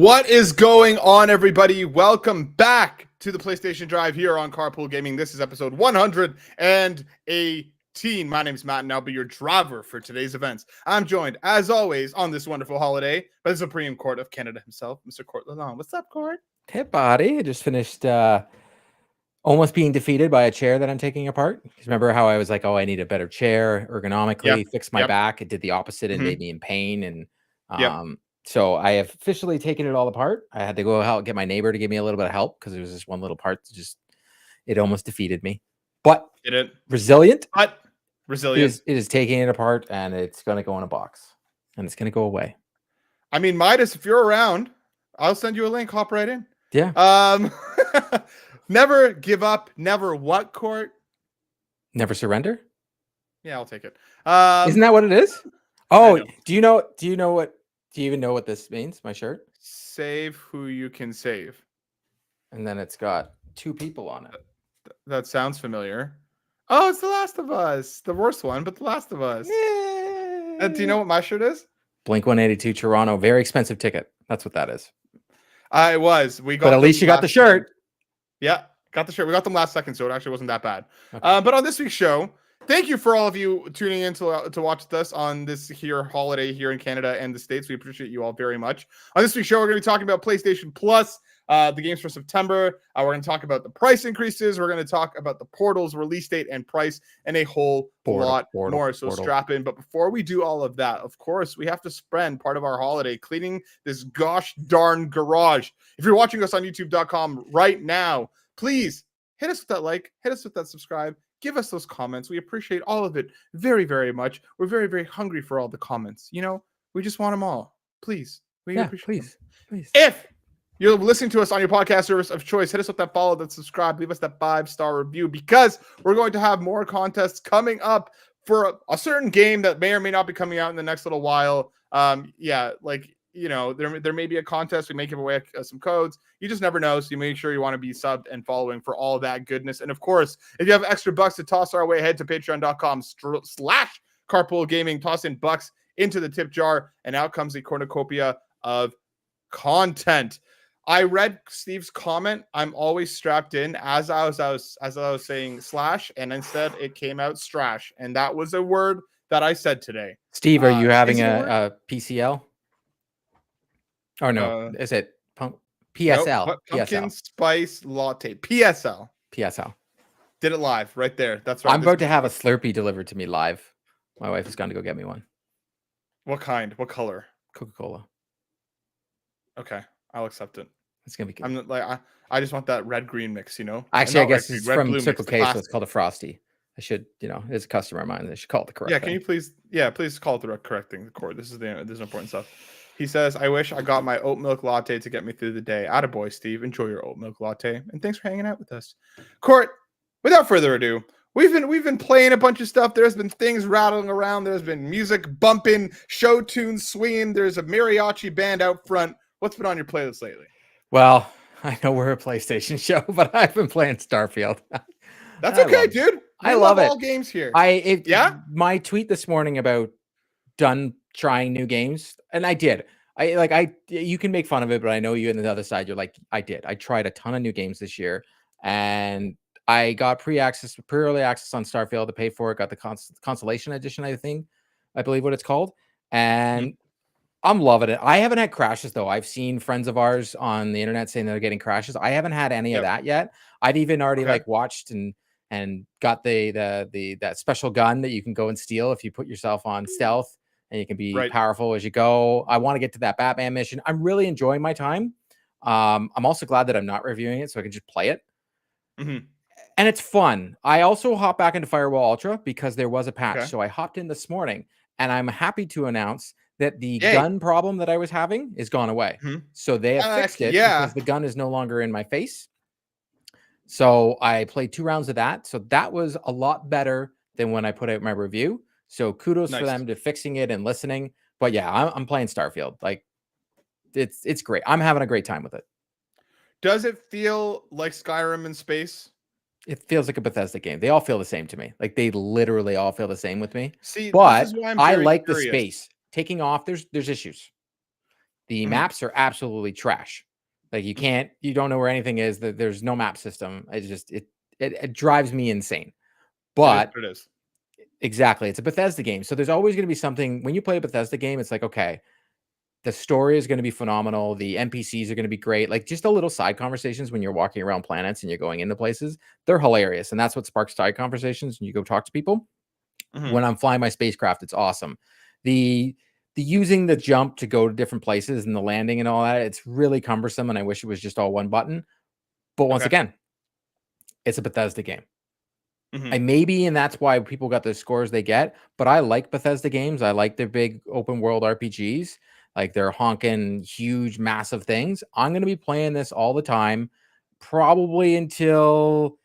What is going on, everybody? Welcome back to the PlayStation Drive here on Carpool Gaming. This is episode 118. My name is Matt, and I'll be your driver for today's events. I'm joined, as always, on this wonderful holiday by the Supreme Court of Canada himself, Mr. Court Lalonde. What's up, Court? Hey, buddy. I just finished almost being defeated by a chair that I'm taking apart. Remember how I was like, oh, I need a better chair ergonomically, fix my back. It did the opposite and made me in pain. And so I have officially taken it all apart. I had to go out get my neighbor to give me a little bit of help because there was this one little part that just, it almost defeated me. But resilient. But resilient. It is taking it apart, and it's going to go in a box. And it's going to go away. I mean, Midas, if you're around, I'll send you a link. Hop right in. Yeah. Never give up. Never what, Court? Never surrender? Yeah, I'll take it. Isn't that what it is? Oh, do you even know what this means, my shirt? Save who you can save. And then it's got two people on it. That sounds familiar. Oh, it's The Last of Us. The worst one, but The Last of Us. Do you know what my shirt is? Blink 182 Toronto. Very expensive ticket. That's what that is. It was. We got. But at least you got the shirt. Yeah, got the shirt. We got them last second, so it actually wasn't that bad. Okay. But on this week's show, thank you for all of you tuning in to watch us on this here holiday here in Canada and the States. We appreciate you all very much. On this week's show, we're going to be talking about PlayStation Plus, the games for September. We're going to talk about the price increases. We're going to talk about the Portal's release date and price and a whole lot more. So strap in. But before we do all of that, of course, we have to spend part of our holiday cleaning this gosh darn garage. If you're watching us on youtube.com right now, please hit us with that like, hit us with that subscribe. Give us those comments. We appreciate all of it very, very much. We're very, very hungry for all the comments. You know, we just want them all. Please. We appreciate them. Please. If you're listening to us on your podcast service of choice, hit us with that follow, that subscribe, leave us that 5-star review, because we're going to have more contests coming up for a certain game that may or may not be coming out in the next little while. There may be a contest. We may give away some codes. You just never know. So you make sure you want to be subbed and following for all that goodness. And of course, if you have extra bucks to toss our way, head to patreon.com/carpool gaming. Toss in bucks into the tip jar, and out comes a cornucopia of content. I read Steve's comment. I'm always strapped in as I was saying slash, and instead it came out strash, and that was a word that I said today. Steve, are you having a PCL? Or no, is it PSL? Nope, pumpkin spice latte. PSL. Did it live right there. That's right. I'm about to have a Slurpee delivered to me live. My wife is going to go get me one. What kind? What color? Coca-Cola. Okay, I'll accept it. It's gonna be good. I'm not, like I just want that red-green mix, you know. Actually, I guess it's from Circle K, so it's called a Frosty. I should, it's a customer of mine. I should call it the correct thing. Can you please call it the correct thing, the cord. This is important stuff. He says, I wish I got my oat milk latte to get me through the day. Attaboy, Steve. Enjoy your oat milk latte. And thanks for hanging out with us. Court, without further ado, we've been playing a bunch of stuff. There's been things rattling around. There's been music bumping, show tunes swinging. There's a mariachi band out front. What's been on your playlist lately? Well, I know we're a PlayStation show, but I've been playing Starfield. That's okay, dude. I love it. All games here. My tweet this morning about done trying new games, and I did. You can make fun of it, but I know you on the other side, you're like, I did. I tried a ton of new games this year, and I got pre-early access on Starfield to pay for it. Got the consolation edition, I believe what it's called, and I'm loving it. I haven't had crashes though. I've seen friends of ours on the internet saying they're getting crashes. I haven't had any of that yet. I've even already watched and got that special gun that you can go and steal if you put yourself on stealth, and you can be powerful as you go. I want to get to that Batman mission. I'm really enjoying my time. I'm also glad that I'm not reviewing it, so I can just play it. And it's fun. I also hopped back into Firewall Ultra because there was a patch. So I hopped in this morning, and I'm happy to announce that the gun problem that I was having is gone away. So they have fixed it because the gun is no longer in my face. So I played 2 rounds of that. So that was a lot better than when I put out my review. So kudos for them to fixing it and listening. But yeah, I'm playing Starfield. Like it's great. I'm having a great time with it. Does it feel like Skyrim in space? It feels like a Bethesda game. They all feel the same to me. Like they literally all feel the same with me. See, but I like the space. Taking off, there's issues. The maps are absolutely trash. Like you don't know where anything is. There's no map system. It drives me insane. But it is. Exactly. It's a Bethesda game. So there's always going to be something when you play a Bethesda game. It's like, okay, the story is going to be phenomenal. The NPCs are going to be great. Like just the little side conversations when you're walking around planets and you're going into places, they're hilarious. And that's what sparks side conversations when you go talk to people. When I'm flying my spacecraft, it's awesome. The using the jump to go to different places and the landing and all that, it's really cumbersome. And I wish it was just all one button. But once again, it's a Bethesda game. And maybe, and that's why people got the scores they get. But I like Bethesda games. I like their big open world RPGs. Like they're honking huge, massive things. I'm going to be playing this all the time, probably until,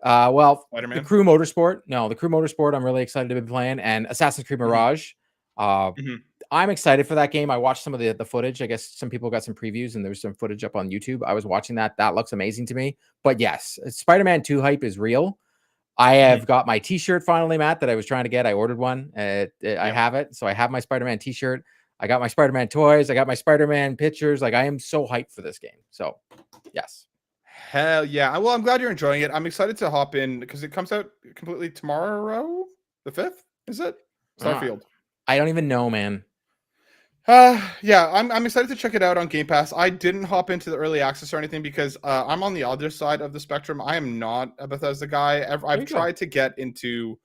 the Crew Motorsport. No, the Crew Motorsport I'm really excited to be playing. And Assassin's Creed Mirage. I'm excited for that game. I watched some of the footage. I guess some people got some previews and there's some footage up on YouTube. I was watching that. That looks amazing to me. But yes, Spider-Man 2 hype is real. I have got my t-shirt finally, Matt, that I was trying to get. I ordered one. I have it. So I have my Spider-Man t-shirt. I got my Spider-Man toys. I got my Spider-Man pictures. Like I am so hyped for this game. So yes. Hell yeah. Well, I'm glad you're enjoying it. I'm excited to hop in because it comes out completely tomorrow. The 5th, is it? Starfield. I don't even know, man. Yeah, I'm excited to check it out on Game Pass. I didn't hop into the early access or anything because I'm on the other side of the spectrum. I am not a Bethesda guy. I've tried to get into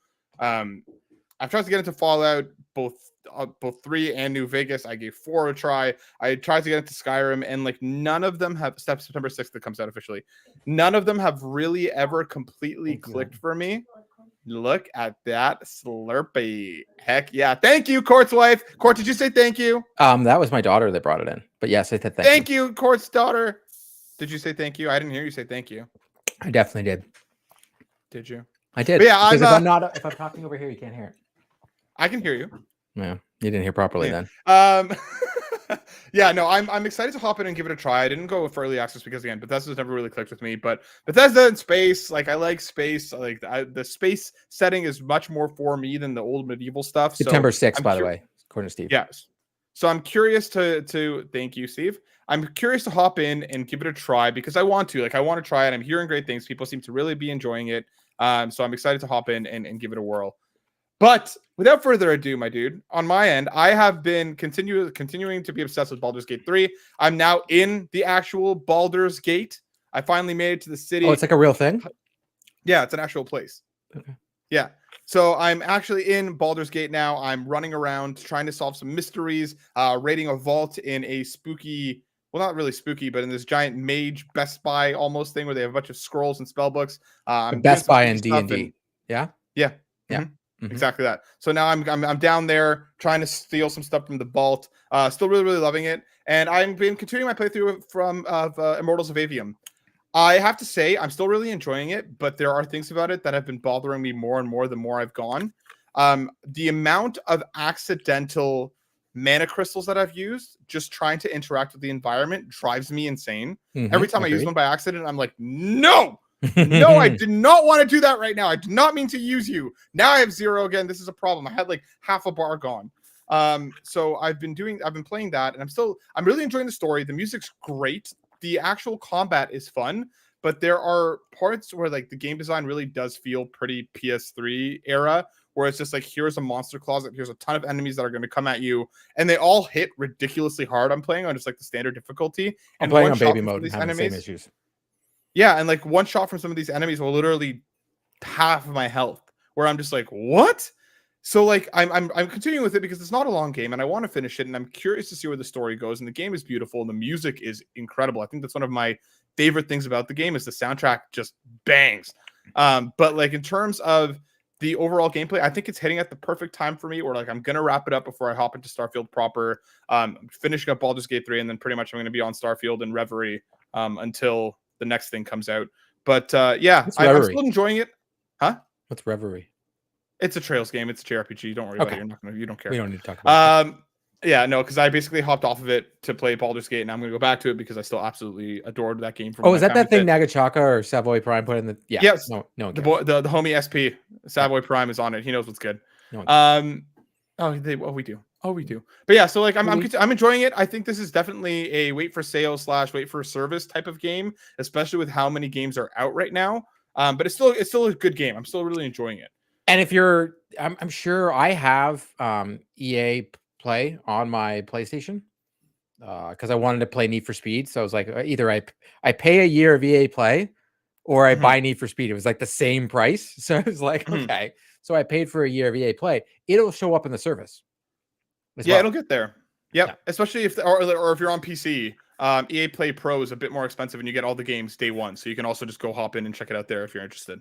Fallout, both 3 and New Vegas. I gave 4 a try. I tried to get into Skyrim, and like none of them have September 6th that comes out officially. None of them have really ever completely clicked for me. Look at that Slurpee. Heck yeah. Thank you, Court's wife. Court, did you say thank you? That was my daughter that brought it in. But yes, I said thank you. Thank you, Court's daughter. Did you say thank you? I didn't hear you say thank you. I definitely did. Did you? I did. But yeah, because if I'm talking over here, you can't hear it. I can hear you. Yeah, you didn't hear properly then. Yeah, no, I'm excited to hop in and give it a try. I didn't go for early access because again, Bethesda's never really clicked with me. But Bethesda and space, like I like space. Like the space setting is much more for me than the old medieval stuff. September 6th, by the way, according to Steve. Yes. So I'm curious to thank you, Steve. I'm curious to hop in and give it a try because I want to. Like I want to try it. I'm hearing great things. People seem to really be enjoying it. So I'm excited to hop in and give it a whirl. But without further ado, my dude, on my end, I have been continuing to be obsessed with Baldur's Gate 3. I'm now in the actual Baldur's Gate. I finally made it to the city. Oh, it's like a real thing? Yeah, it's an actual place. Okay. Yeah. So I'm actually in Baldur's Gate now. I'm running around trying to solve some mysteries, raiding a vault in a spooky, well, not really spooky, but in this giant mage Best Buy almost thing where they have a bunch of scrolls and spell books. Best Buy and D&D. Yeah? Yeah. Yeah. Exactly that. So now I'm down there trying to steal some stuff from the vault. Still really loving it, and I've been continuing my playthrough from Immortals of Avium. I have to say I'm still really enjoying it, but there are things about it that have been bothering me more and more the more I've gone. The amount of accidental mana crystals that I've used just trying to interact with the environment drives me insane. Every time I use one by accident, I'm like, no. No, I did not want to do that right now. I did not mean to use you. Now I have 0 again. This is a problem. I had like half a bar gone. So I've been playing that, and I'm really enjoying the story. The music's great. The actual combat is fun, but there are parts where like the game design really does feel pretty PS3 era, where it's just like, here's a monster closet, here's a ton of enemies that are going to come at you, and they all hit ridiculously hard. I'm playing on just like the standard difficulty. I'm playing on baby mode and having the same issues. Yeah, and like one shot from some of these enemies will literally half of my health, where I'm just like, what? So like I'm continuing with it because it's not a long game and I want to finish it, and I'm curious to see where the story goes. And the game is beautiful and the music is incredible. I think that's one of my favorite things about the game is the soundtrack just bangs. But like in terms of the overall gameplay, I think it's hitting at the perfect time for me, or like I'm gonna wrap it up before I hop into Starfield proper. Finishing up Baldur's Gate 3, and then pretty much I'm gonna be on Starfield and Reverie until the next thing comes out. But yeah, I'm still enjoying it. Huh? What's Reverie? It's a Trails game. It's a JRPG. Don't worry about it. You don't care. We don't need to talk about it. Yeah, no, because I basically hopped off of it to play Baldur's Gate, and I'm going to go back to it because I still absolutely adored that game. Is that thing Nagachaka or Savoy Prime put in the? Yeah. Yes. No. The homie SP Savoy Prime is on it. He knows what's good. We do. Oh, we do. But yeah, so like I'm Really? I'm enjoying it. I think this is definitely a wait for sale / wait for service type of game, especially with how many games are out right now. But it's still a good game. I'm still really enjoying it. And if you're, I'm sure I have EA Play on my PlayStation because I wanted to play Need for Speed. So I was like, either I pay a year of EA Play or I buy Need for Speed. It was like the same price. So I was like, okay. So I paid for a year of EA Play. It'll show up in the service. Yeah, it'll get there. Yep. Yeah. Especially if or if you're on PC, EA Play Pro is a bit more expensive, and you get all the games day one. So you can also just go hop in and check it out there if you're interested.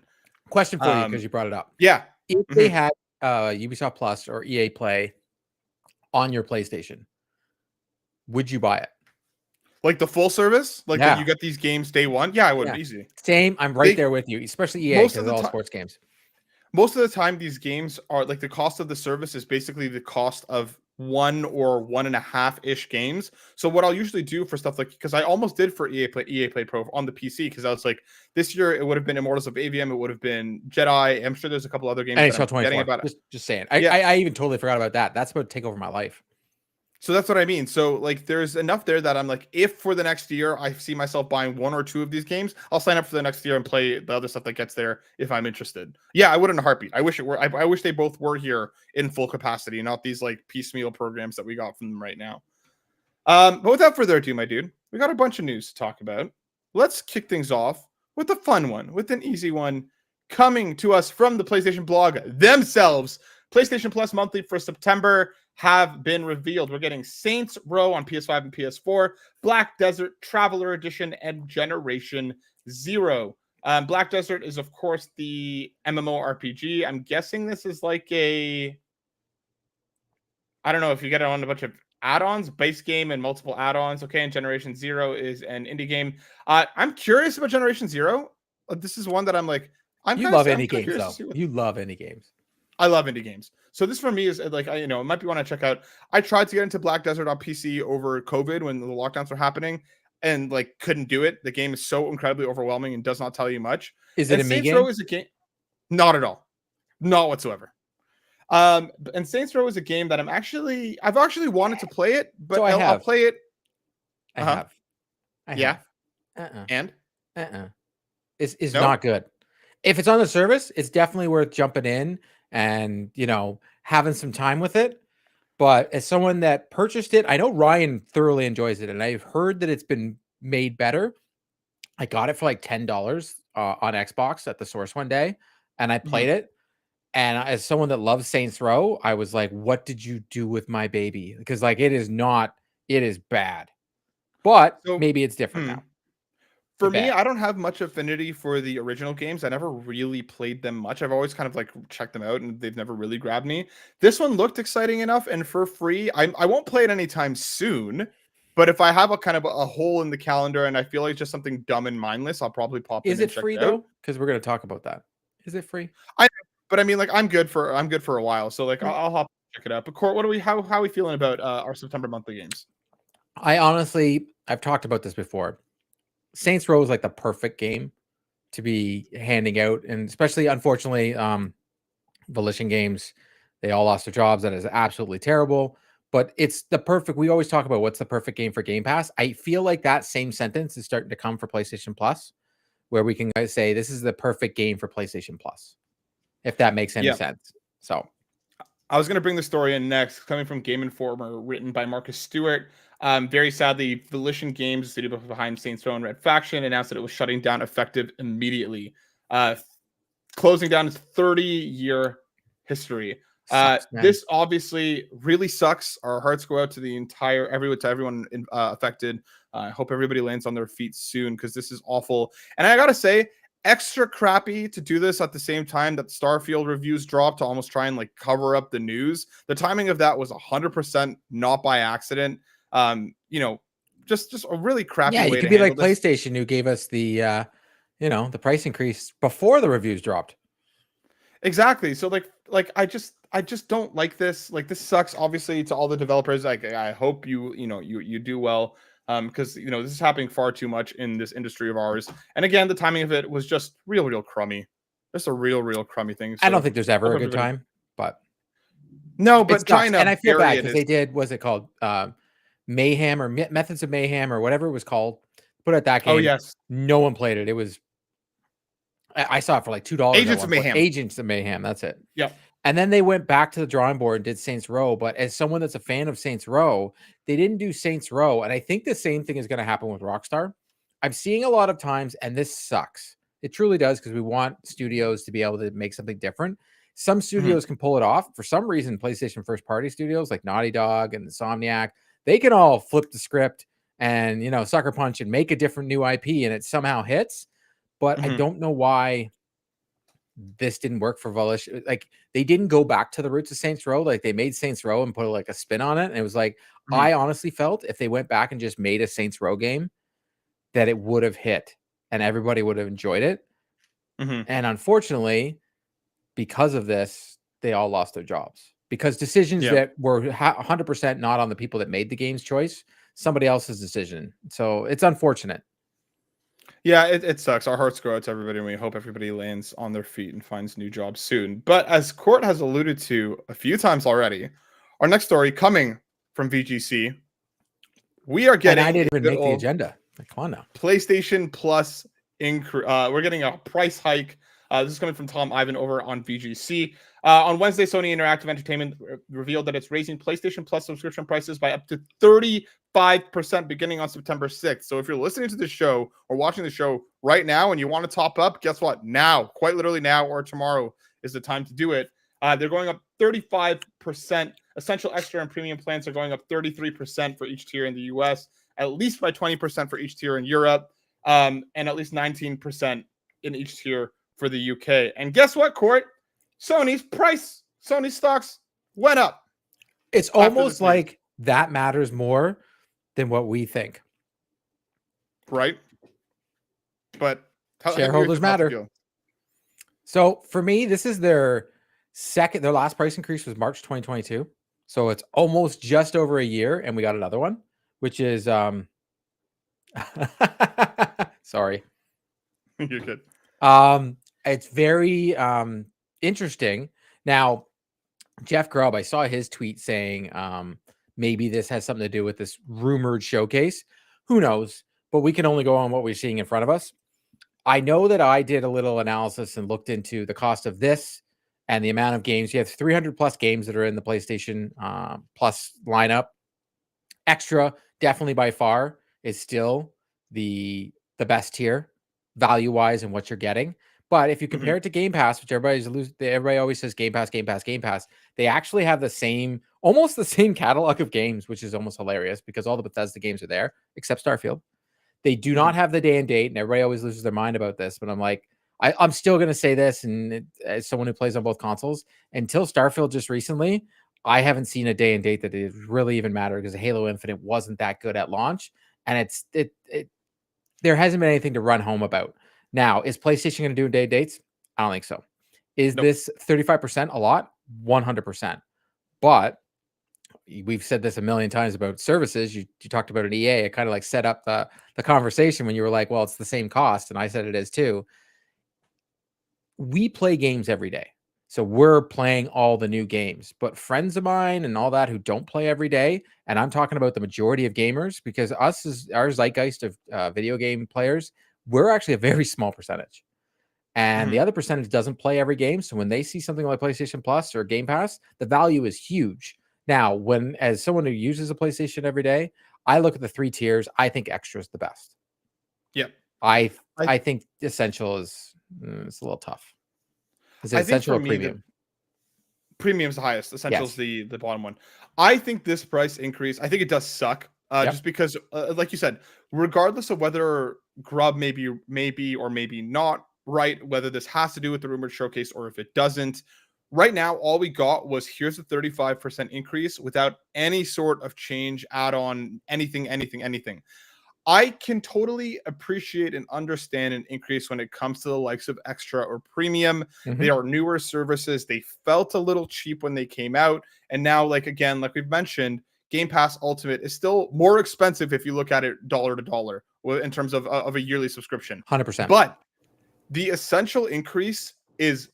Question for you because you brought it up. Yeah. If they had Ubisoft Plus or EA Play on your PlayStation, would you buy it? Like the full service? Like when you get these games day one? Yeah, I would. Easy. Same. I'm right there with you, especially EA because it's all sports games. Most of the time, these games are like the cost of the service is basically the cost of 1 or 1.5-ish games. So what I'll usually do for stuff like, because I almost did for EA Play Pro on the PC, because I was like, this year it would have been Immortals of Avium, it would have been Jedi. I'm sure there's a couple other games. NHL 24. About just saying. I even totally forgot about that. That's about to take over my life. So that's what I mean. So like there's enough there that I'm like, if for the next year I see myself buying 1 or 2 of these games, I'll sign up for the next year and play the other stuff that gets there if I'm interested. Yeah, I would in a heartbeat. I wish it were. I wish they both were here in full capacity, not these like piecemeal programs that we got from them right now. But without further ado, my dude, we got a bunch of news to talk about. Let's kick things off with a fun one, with an easy one, coming to us from the PlayStation blog themselves. PlayStation Plus monthly for September have been revealed. We're getting Saints Row on PS5 and PS4, Black Desert Traveler Edition, and Generation Zero. Black Desert is, of course, the MMORPG. I'm guessing this is like a... I don't know if you get it on a bunch of add-ons, base game and multiple add-ons. Okay, and Generation Zero is an indie game. I'm curious about Generation Zero. This is one that I'm like... You love indie games, though. You love indie games. I love indie games. So this for me is like, it might be one I check out. I tried to get into Black Desert on PC over COVID when the lockdowns were happening and like couldn't do it. The game is so incredibly overwhelming and does not tell you much. Is it a Saints Row is a game? Not at all. Not whatsoever. And Saints Row is a game that I've actually wanted to play it, but I'll play it. I have. Yeah. And? It's not good. If it's on the service, it's definitely worth jumping in and, having some time with it. But as someone that purchased it, I know Ryan thoroughly enjoys it, and I've heard that it's been made better. I got it for like $10 on Xbox at the source one day, and I played it. And as someone that loves Saints Row, I was like, what did you do with my baby? Because like, it is bad, but maybe it's different now. For me, I don't have much affinity for the original games. I never really played them much. I've always kind of like checked them out, and they've never really grabbed me. This one looked exciting enough, and for free, I won't play it anytime soon. But if I have a kind of a hole in the calendar, and I feel like just something dumb and mindless, I'll probably pop in and check it out. Is it free though? Because we're going to talk about that. Is it free? But I mean, like I'm good for a while, so like I'll hop check it out. But Court, how are we feeling about our September monthly games? I've talked about this before. Saints Row is like the perfect game to be handing out, and especially, unfortunately, Volition Games, they all lost their jobs. That is absolutely terrible. But it's the perfect. We always talk about what's the perfect game for Game Pass. I feel like that same sentence is starting to come for PlayStation Plus, where we can say this is the perfect game for PlayStation Plus, if that makes any sense. So, I was going to bring the story in next, coming from Game Informer, written by Marcus Stewart. Very sadly, Volition Games, the studio behind Saints Row and Red Faction, announced that it was shutting down effective immediately, closing down its 30-year history. This obviously really sucks. Our hearts go out to everyone affected. I hope everybody lands on their feet soon, because this is awful. And I gotta say, extra crappy to do this at the same time that Starfield reviews dropped to almost try and like cover up the news. The timing of that was 100% not by accident. Just a really crappy way to handle this. Yeah, you could be like PlayStation, who gave us the the price increase before the reviews dropped. Exactly. So like I just don't like this. Like, this sucks, obviously, to all the developers. Like, I hope you do well, because this is happening far too much in this industry of ours. And again, the timing of it was just real crummy. Just a real crummy thing. So I don't think there's ever a good time, but No, It but sucks, trying to and I feel bad bury it because is they did. Was it called Mayhem or Methods of Mayhem or whatever it was called? Put out that oh game. yes, No one played it. It was I saw it for like $2 at Agents of one point. Mayhem. Agents of Mayhem. That's it. Yep. And then they went back to the drawing board and did Saints Row. But as someone that's a fan of Saints Row, they didn't do Saints Row. And I think the same thing is going to happen with Rockstar. I'm seeing a lot of times, and this sucks. It truly does, because we want studios to be able to make something different. Some studios can pull it off. For some reason, PlayStation first party studios like Naughty Dog and Insomniac, they can all flip the script and, you know, sucker punch and make a different new IP, and it somehow hits. But I don't know why this didn't work for Volish. Like, they didn't go back to the roots of Saints Row. Like, they made Saints Row and put like a spin on it. And it was like, I honestly felt if they went back and just made a Saints Row game, that it would have hit and everybody would have enjoyed it. And unfortunately, because of this, they all lost their jobs because decisions that were 100% not on the people that made the game's choice, somebody else's decision. So it's unfortunate. Yeah, it sucks. Our hearts go out to everybody, and we hope everybody lands on their feet and finds new jobs soon. But as Court has alluded to a few times already, our next story coming from VGC, we are getting. And I didn't even make the agenda. Like, come on now. PlayStation Plus we're getting a price hike. This is coming from Tom Ivan over on VGC. On Wednesday, Sony Interactive Entertainment revealed that it's raising PlayStation Plus subscription prices by up to 35% beginning on September 6th. So if you're listening to the show or watching the show right now and you want to top up, guess what? Now, quite literally now or tomorrow is the time to do it. They're going up 35%. Essential, Extra, and Premium plans are going up 33% for each tier in the US, at least by 20% for each tier in Europe, and at least 19% in each tier for the UK. And guess what, Court? Sony's stocks went up. It's almost like that matters more than what we think. Right? But shareholders matter. So for me, this is their last price increase was March 2022. So it's almost just over a year, and we got another one, which is sorry. You're good. It's very interesting. Now, Jeff Grubb, I saw his tweet saying maybe this has something to do with this rumored showcase. Who knows? But we can only go on what we're seeing in front of us. I know that I did a little analysis and looked into the cost of this and the amount of games. You have 300 plus games that are in the PlayStation Plus lineup. Extra, definitely by far, is still the best tier value-wise and what you're getting. But if you compare it to Game Pass, which everybody always says Game Pass, they actually have almost the same catalog of games, which is almost hilarious because all the Bethesda games are there, except Starfield. They do not have the day and date, and everybody always loses their mind about this. But I'm like, I'm still going to say this, and as someone who plays on both consoles, until Starfield just recently, I haven't seen a day and date that it really even mattered because Halo Infinite wasn't that good at launch, and there hasn't been anything to run home about. Now, is PlayStation going to do day dates? I don't think so. Is this 35% a lot? 100%. But we've said this a million times about services. You talked about an EA. It kind of like set up the conversation when you were like, well, it's the same cost. And I said it is too. We play games every day. So we're playing all the new games. But friends of mine and all that who don't play every day, and I'm talking about the majority of gamers, because our zeitgeist of video game players, we're actually a very small percentage. And the other percentage doesn't play every game. So when they see something like PlayStation Plus or Game Pass, the value is huge. Now, as someone who uses a PlayStation every day, I look at the 3 tiers. I think Extra is the best. Yeah. I think Essential is it's a little tough. Is it Essential or Premium? Premium's the highest. Essential's the bottom one. I think this price increase, I think it does suck. Just because, like you said, regardless of whether Grubb may be or maybe not right, whether this has to do with the rumored showcase or if it doesn't, right now, all we got was here's a 35% increase without any sort of change, add-on, anything. I can totally appreciate and understand an increase when it comes to the likes of Extra or Premium. They are newer services. They felt a little cheap when they came out. And now, like we've mentioned, Game Pass Ultimate is still more expensive if you look at it dollar to dollar in terms of a yearly subscription. 100%. But the Essential increase is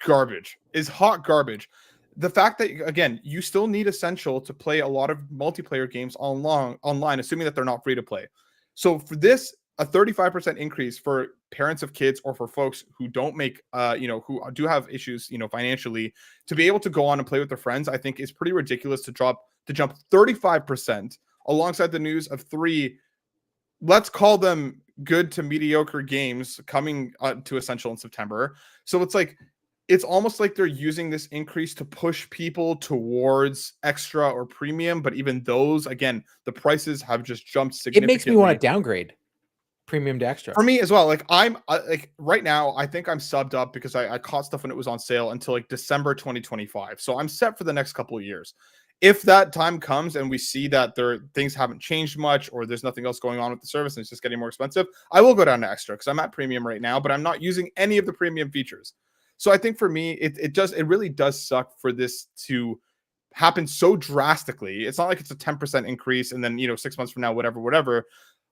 garbage, is hot garbage. the fact that, again, you still need Essential to play a lot of multiplayer games online, assuming that they're not free to play. So for this, a 35% increase for parents of kids or for folks who don't make, who do have issues, financially, to be able to go on and play with their friends, I think is pretty ridiculous to jump 35% alongside the news of 3, let's call them good to mediocre games coming to Essential in September. So it's almost like they're using this increase to push people towards extra or premium. But even those, again, the prices have just jumped significantly. It makes me want to downgrade premium to extra. For me as well. Like I'm right now, I think I'm subbed up because I caught stuff when it was on sale until like December 2025. So I'm set for the next couple of years. If that time comes and we see that things haven't changed much or there's nothing else going on with the service and it's just getting more expensive, I will go down to extra because I'm at premium right now, but I'm not using any of the premium features. So I think for me, it really does suck for this to happen so drastically. It's not like it's a 10% increase and then, 6 months from now, whatever.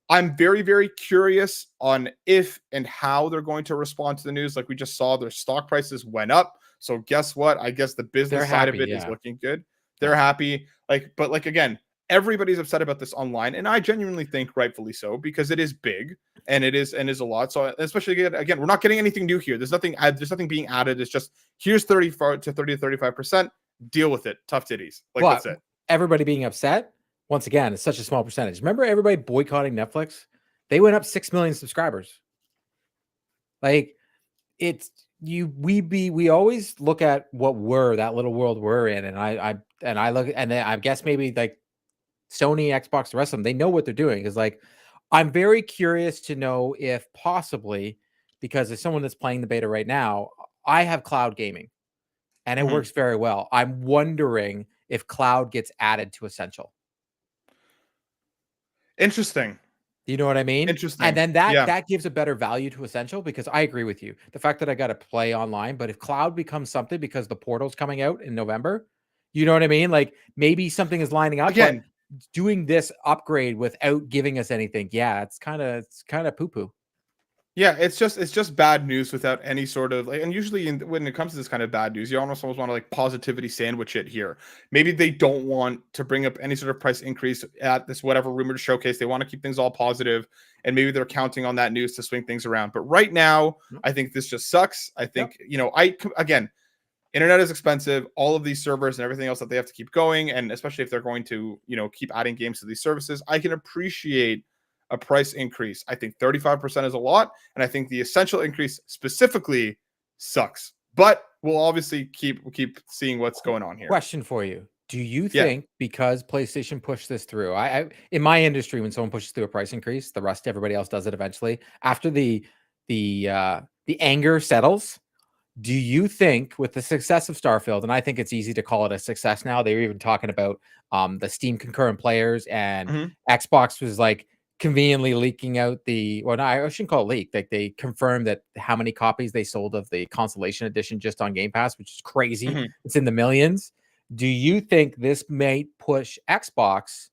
I'm very, very curious on if and how they're going to respond to the news. Like we just saw, their stock prices went up. So guess what? I guess the business side of it is looking good. They're happy. But again, everybody's upset about this online, and I genuinely think rightfully so because it is big and it is a lot. So especially again, we're not getting anything new here. There's nothing being added. It's just here's 30 to 35%. Deal with it. Tough titties. That's it. Everybody being upset. Once again, it's such a small percentage. Remember everybody boycotting Netflix? They went up 6 million subscribers. Like we always look at what that little world we're in, and I look, and then I guess maybe like Sony, Xbox, the rest of them, they know what they're doing. Is like, I'm very curious to know if possibly, because as someone that's playing the beta right now, I have cloud gaming and it works very well. I'm wondering if cloud gets added to Essential. Interesting. You know what I mean? Interesting. And then that gives a better value to Essential, because I agree with you. The fact that I got to play online, but if cloud becomes something because the portal's coming out in November, you know what I mean? Like maybe something is lining up. Again, doing this upgrade without giving us anything, it's kind of poo-poo. Yeah, it's just bad news without any sort of and usually when it comes to this kind of bad news, you almost want to positivity sandwich it here. Maybe they don't want to bring up any sort of price increase at this whatever rumored showcase. They want to keep things all positive, and maybe they're counting on that news to swing things around. But right now, I think this just sucks. I think again, internet is expensive. All of these servers and everything else that they have to keep going, and especially if they're going to keep adding games to these services, I can appreciate a price increase. I think 35% is a lot, and I think the Essential increase specifically sucks. But we'll obviously keep seeing what's going on here. Question for you: do you think because PlayStation pushed this through? I in my industry, when someone pushes through a price increase, everybody else does it eventually. After the anger settles, do you think with the success of Starfield, and I think it's easy to call it a success now. They were even talking about the Steam concurrent players, and Xbox was like conveniently leaking out I shouldn't call it leak. Like they confirmed that how many copies they sold of the Constellation Edition just on Game Pass, which is crazy. It's in the millions. Do you think this may push Xbox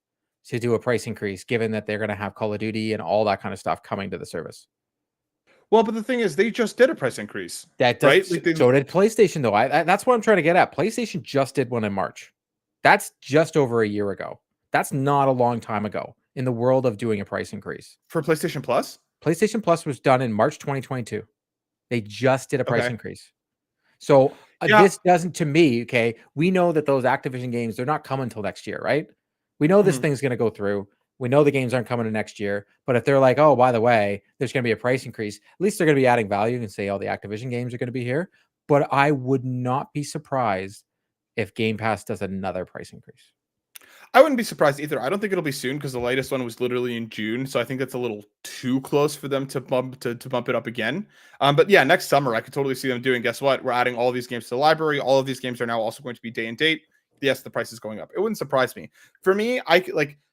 to do a price increase, given that they're going to have Call of Duty and all that kind of stuff coming to the service? Well, but the thing is, they just did a price increase. Right? So did PlayStation, though. That's what I'm trying to get at. PlayStation just did one in March. That's just over a year ago. That's not a long time ago in the world of doing a price increase. For PlayStation Plus? PlayStation Plus was done in March 2022. They just did a price increase. So this doesn't, to me, we know that those Activision games, they're not coming until next year, right? We know this thing's going to go through. We know the games aren't coming to next year. But if they're like, oh, by the way, there's going to be a price increase, at least they're going to be adding value and say, oh, the Activision games are going to be here. But I would not be surprised if Game Pass does another price increase. I wouldn't be surprised either. I don't think it'll be soon because the latest one was literally in June. So I think that's a little too close for them to bump it up again. But yeah, next summer, I could totally see them doing, guess what? We're adding all these games to the library. All of these games are now also going to be day and date. Yes, the price is going up. It wouldn't surprise me. For me,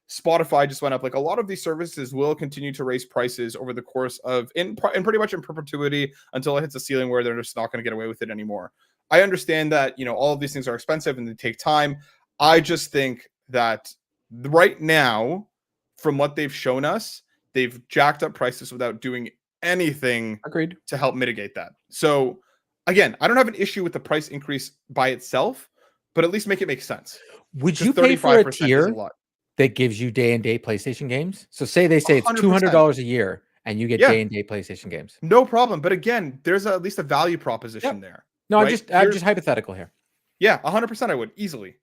Spotify just went up. Like a lot of these services will continue to raise prices over the course of pretty much in perpetuity until it hits a ceiling where they're just not going to get away with it anymore. I understand that, all of these things are expensive and they take time. I just think that right now, from what they've shown us, they've jacked up prices without doing anything to help mitigate that. So again, I don't have an issue with the price increase by itself, but at least make it make sense. Would you pay for a 35% is tier lot. that gives you day and date PlayStation games? So say they say it's 100%. $200 a year and you get Yeah. day and date PlayStation games. No problem. But again, there's at least a value proposition there. No, right? I'm just hypothetical here. Yeah, 100% I would easily.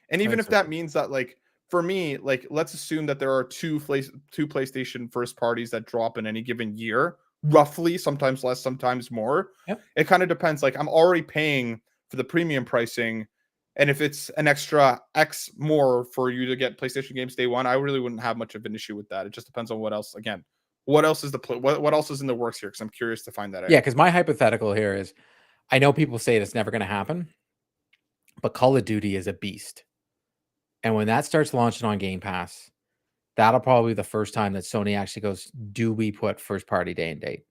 And even if that cool. means that, like, for me, like, let's assume that there are two PlayStation first parties that drop in any given year, roughly, sometimes less, sometimes more. Yep. It kind of depends. Like, I'm already paying for the premium pricing, and if it's an extra X more for you to get PlayStation games day one, I really wouldn't have much of an issue with that. It just depends on what else. Again, what else is what else is in the works here? Because I'm curious to find that out. Yeah, because my hypothetical here is, I know people say it's never going to happen, but Call of Duty is a beast. And when that starts launching on Game Pass, that'll probably be the first time that Sony actually goes, do we put first party day and date?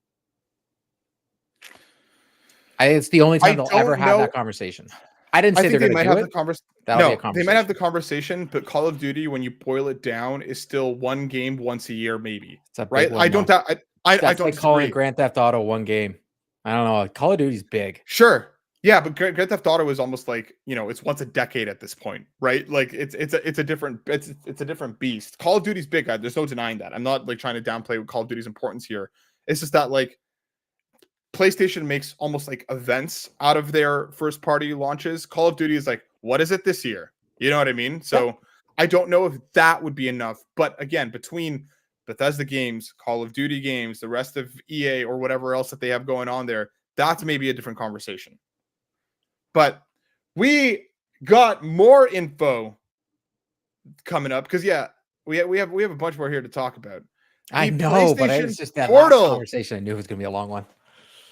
It's the only time they'll ever have that conversation. I didn't say they're going to do it. No, they might have the conversation, but Call of Duty, when you boil it down, is still one game once a year, maybe. Right? I don't doubt. I don't like calling Grand Theft Auto one game. I don't know. Call of Duty's big. Sure. Yeah, but Grand Theft Auto is almost like, it's once a decade at this point, right? Like it's a different beast. Call of Duty's big. There's no denying that. I'm not like trying to downplay Call of Duty's importance here. It's just that, like, PlayStation makes almost like events out of their first party launches. Call of Duty is like, what is it this year? You know what I mean? So I don't know if that would be enough. But again, between Bethesda games, Call of Duty games, the rest of EA or whatever else that they have going on there, that's maybe a different conversation. But we got more info coming up because we have a bunch more here to talk about. I know, but it's just that last conversation. I knew it was going to be a long one.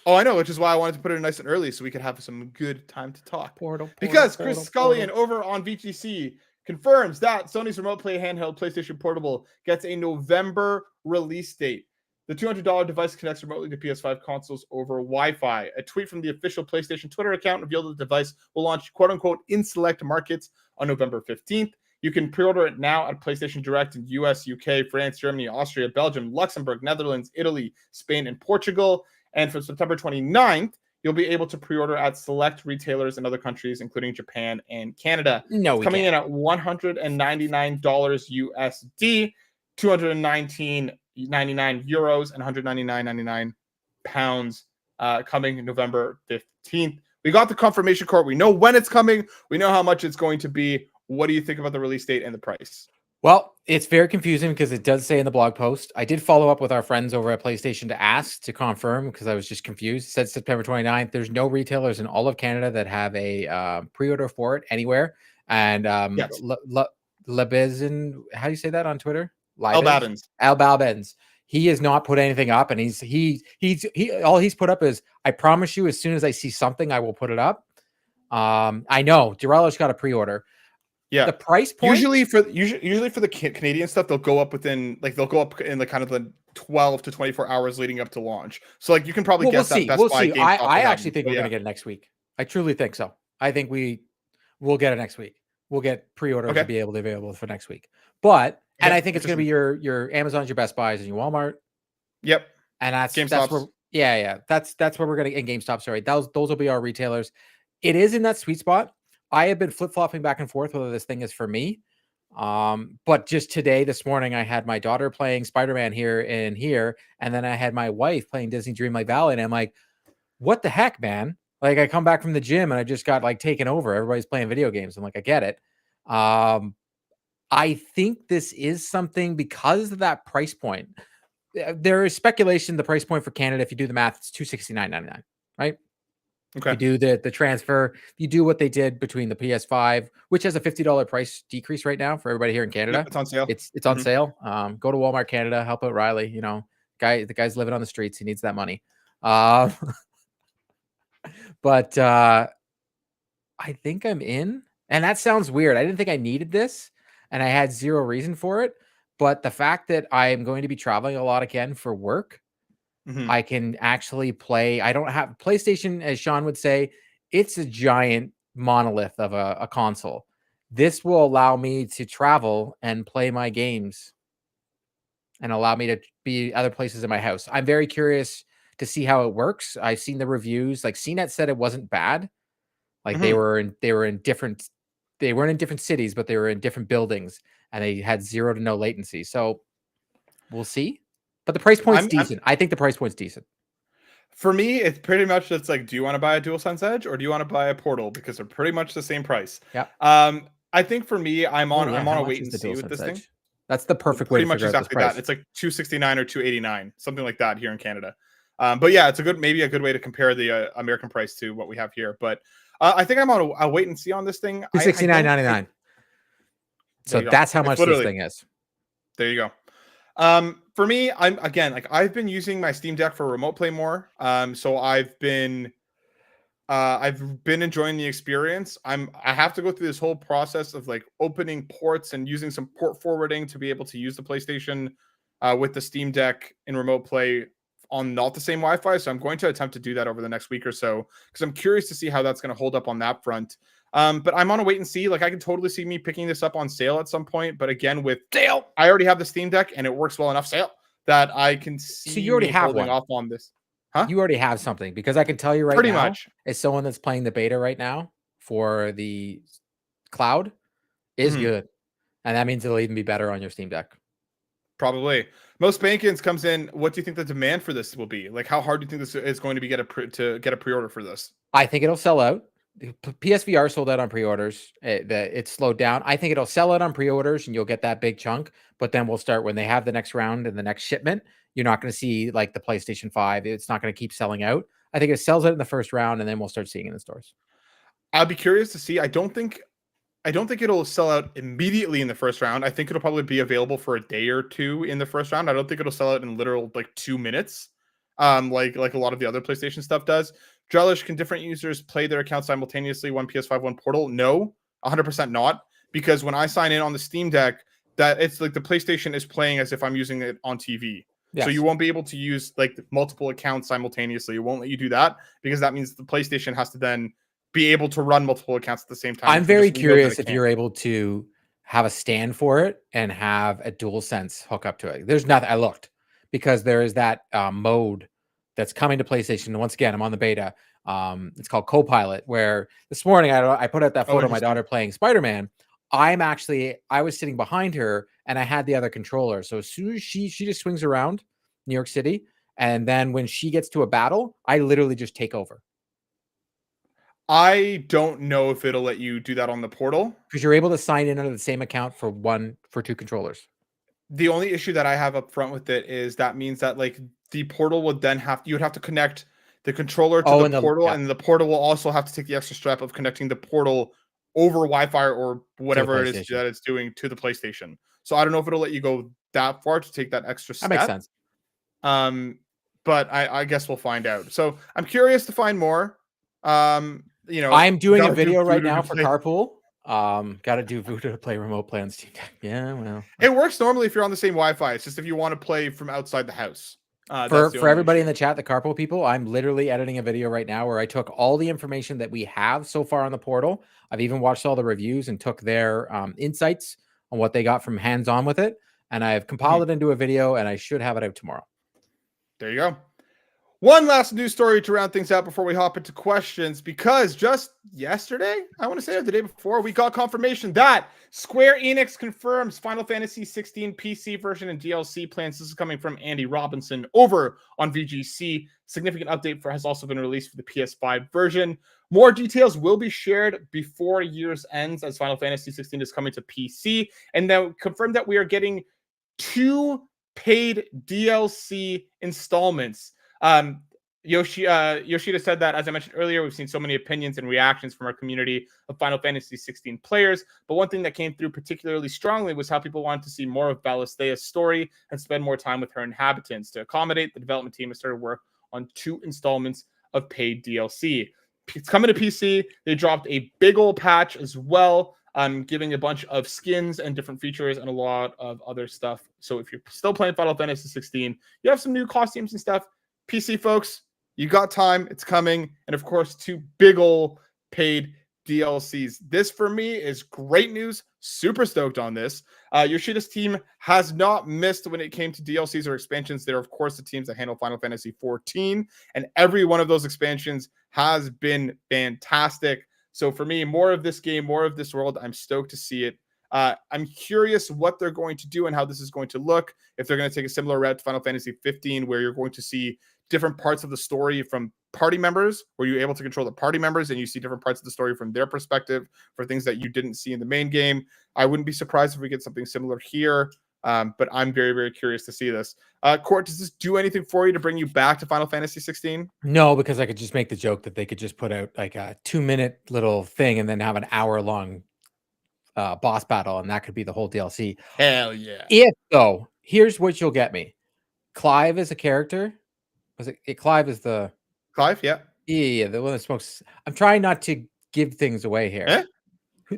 Oh, I know, which is why I wanted to put it nice and early so we could have some good time to talk. Because Chris Scullion over on VGC confirms that Sony's Remote Play handheld PlayStation Portable gets a November release date. The $200 device connects remotely to PS5 consoles over Wi-Fi. A tweet from the official PlayStation Twitter account revealed that the device will launch, quote-unquote, in select markets on November 15th. You can pre-order it now at PlayStation Direct in US, UK, France, Germany, Austria, Belgium, Luxembourg, Netherlands, Italy, Spain, and Portugal. And for September 29th, you'll be able to pre-order at select retailers in other countries, including Japan and Canada. No, it's coming in at $199 USD, 219.99 euros, and 199.99 pounds, coming November 15th. We got the confirmation code. We know when it's coming. We know how much it's going to be. What do you think about the release date and the price? Well, it's very confusing because it does say in the blog post. I did follow up with our friends over at PlayStation to ask to confirm because I was just confused. It said September 29th. There's no retailers in all of Canada that have a pre-order for it anywhere. And yes. Lebezin, how do you say that on Twitter? Albabens. He has not put anything up, and he all he's put up is, I promise you, as soon as I see something, I will put it up. I know Drellesh got a pre-order. Yeah, the price point usually for the Canadian stuff, they'll go up in the kind of the 12 to 24 hours leading up to launch. So like you can probably guess that Best Buy. I actually think we're going to get it next week. I truly think so. I think we'll get it next week. We'll get pre-orders to be available for next week. But and I think it's going to be your Amazons, your Best Buys, and your Walmart. Yep. And that's where that's where we're going to in GameStop. Sorry, those will be our retailers. It is in that sweet spot. I have been flip-flopping back and forth whether this thing is for me. But just this morning, I had my daughter playing Spider-Man here, and then I had my wife playing Disney Dreamlight Valley, and I'm like, what the heck, man? Like, I come back from the gym, and I just got, like, taken over. Everybody's playing video games. I'm like, I get it. I think this is something because of that price point. There is speculation the price point for Canada, if you do the math, it's $269.99, right? Okay. You do the transfer. You do what they did between the PS5, which has a $50 price decrease right now for everybody here in Canada. Yep, it's on sale. It's on sale. Go to Walmart Canada, help out Riley. The guy's living on the streets. He needs that money. But I think I'm in. And that sounds weird. I didn't think I needed this, and I had zero reason for it. But the fact that I am going to be traveling a lot again for work, I can actually play. I don't have PlayStation, as Sean would say, it's a giant monolith of a console. This will allow me to travel and play my games and allow me to be other places in my house. I'm very curious to see how it works. I've seen the reviews. Like CNET said it wasn't bad. Like they were in different, they weren't in different cities, but they were in different buildings, and they had 0 to no latency. So we'll see. But the price point's decent. I think the price point's decent. For me, it's pretty much just like, do you want to buy a DualSense Edge or do you want to buy a Portal? Because they're pretty much the same price. Yeah. I think for me, I'm on a wait and see with this thing. That's the perfect way to figure out this price. It's like $269 or $289, something like that here in Canada. But yeah, it's maybe a good way to compare the American price to what we have here. But I think I'm on a wait and see on this thing. $269.99. So that's how much this thing is. There you go. For me, I've been using my Steam Deck for remote play more. So I've been enjoying the experience. I have to go through this whole process of like opening ports and using some port forwarding to be able to use the PlayStation with the Steam Deck in remote play on not the same Wi-Fi. So I'm going to attempt to do that over the next week or so because I'm curious to see how that's going to hold up on that front. But I'm on a wait and see. Like I can totally see me picking this up on sale at some point. But again, with sale, I already have the Steam Deck and it works well enough sale that I can see. So you already have holding off on this. Huh? You already have something because I can tell you right pretty now, much, as someone that's playing the beta right now for the cloud is good. And that means it'll even be better on your Steam Deck. Probably. MoSpankins comes in. What do you think the demand for this will be? Like, how hard do you think this is going to be to get a pre-order for this? I think it'll sell out. PSVR sold out on pre-orders. It slowed down. I think it'll sell out on pre-orders and you'll get that big chunk. But then we'll start when they have the next round and the next shipment. You're not going to see like the PlayStation 5. It's not going to keep selling out. I think it sells out in the first round and then we'll start seeing it in the stores. I'll be curious to see. I don't think it'll sell out immediately in the first round. I think it'll probably be available for a day or two in the first round. I don't think it'll sell out in literal like 2 minutes. Like a lot of the other PlayStation stuff does. Drellesh, can different users play their accounts simultaneously, one PS5, one Portal? No, 100% not. Because when I sign in on the Steam Deck, that it's like the PlayStation is playing as if I'm using it on TV. Yes. So you won't be able to use like multiple accounts simultaneously. It won't let you do that because that means the PlayStation has to then be able to run multiple accounts at the same time. I'm very curious if you're able to have a stand for it and have a DualSense hook up to it. There's nothing. I looked because there is that mode that's coming to PlayStation. Once again, I'm on the beta. It's called Copilot, where this morning I put out that photo of my daughter playing Spider-Man. I was sitting behind her and I had the other controller. So as soon as she just swings around New York City, and then when she gets to a battle, I literally just take over. I don't know if it'll let you do that on the Portal. Because you're able to sign in under the same account for 2 controllers. The only issue that I have up front with it is that means that like the Portal would then you would have to connect the controller to the Portal, and the Portal will also have to take the extra step of connecting the Portal over Wi-Fi or whatever it is that it's doing to the PlayStation. So I don't know if it'll let you go that far to take that extra step. That makes sense. But I guess we'll find out. So I'm curious to find more. You know, I'm doing a video right now for Carpool. Got to do Voodoo to play remote play on Steam Deck. Yeah, well, it works normally if you're on the same Wi-Fi. It's just if you want to play from outside the house. For everybody in the chat, the Carpool people, I'm literally editing a video right now where I took all the information that we have so far on the Portal. I've even watched all the reviews and took their insights on what they got from hands-on with it, and I've compiled it into a video, and I should have it out tomorrow. There you go. One last news story to round things out before we hop into questions, because just yesterday, I want to say, or the day before, we got confirmation that Square Enix confirms Final Fantasy 16 PC version and DLC plans. This is coming from Andy Robinson over on VGC. Significant update has also been released for the PS5 version. More details will be shared before year's ends as Final Fantasy 16 is coming to PC. And then confirmed that we are getting 2 paid DLC installments. Yoshida said that, as I mentioned earlier, we've seen so many opinions and reactions from our community of Final Fantasy 16 players. But one thing that came through particularly strongly was how people wanted to see more of Balestia's story and spend more time with her inhabitants. To accommodate, the development team has started work on 2 installments of paid DLC. It's coming to PC. They dropped a big old patch as well, giving a bunch of skins and different features and a lot of other stuff. So if you're still playing Final Fantasy 16, you have some new costumes and stuff. PC folks, you got time. It's coming. And of course, 2 big ol' paid DLCs. This for me is great news. Super stoked on this. Yoshida's team has not missed when it came to DLCs or expansions. They're, of course, the teams that handle Final Fantasy 14. And every one of those expansions has been fantastic. So for me, more of this game, more of this world. I'm stoked to see it. I'm curious what they're going to do and how this is going to look. If they're going to take a similar route to Final Fantasy 15, where you're going to see different parts of the story from party members, where you're able to control the party members and you see different parts of the story from their perspective for things that you didn't see in the main game. I wouldn't be surprised if we get something similar here. But I'm very, very curious to see this. Court, does this do anything for you to bring you back to Final Fantasy 16? No, because I could just make the joke that they could just put out like a 2-minute little thing and then have an hour-long boss battle, and that could be the whole DLC. Hell yeah. If though, here's what you'll get me. Clive is a character. Was it Clive is the Clive? Yeah. Yeah, the one that smokes. I'm trying not to give things away here. Eh?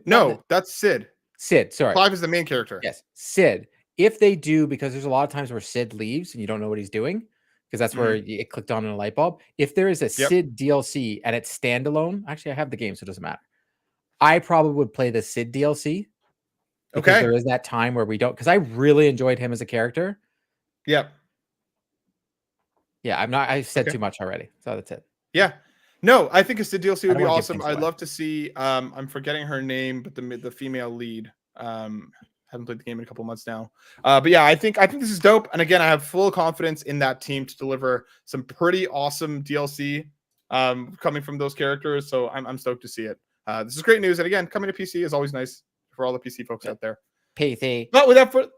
No, that's Sid. Sid, sorry. Clive is the main character. Yes, Sid. If they do, because there's a lot of times where Sid leaves and you don't know what he's doing, because that's where it clicked on in a light bulb. If there is a Sid DLC and it's standalone, actually, I have the game, so it doesn't matter. I probably would play the Sid DLC. Because there is that time where we don't, because I really enjoyed him as a character. Yep. Yeah, I said too much already. So that's it. Yeah. No, I think a Sid DLC would be awesome. I'd love to see, I'm forgetting her name, but the female lead. Haven't played the game in a couple months now. But yeah, I think this is dope. And again, I have full confidence in that team to deliver some pretty awesome DLC coming from those characters. So I'm stoked to see it. This is great news. And again, coming to PC is always nice for all the PC folks out there. PC. But without further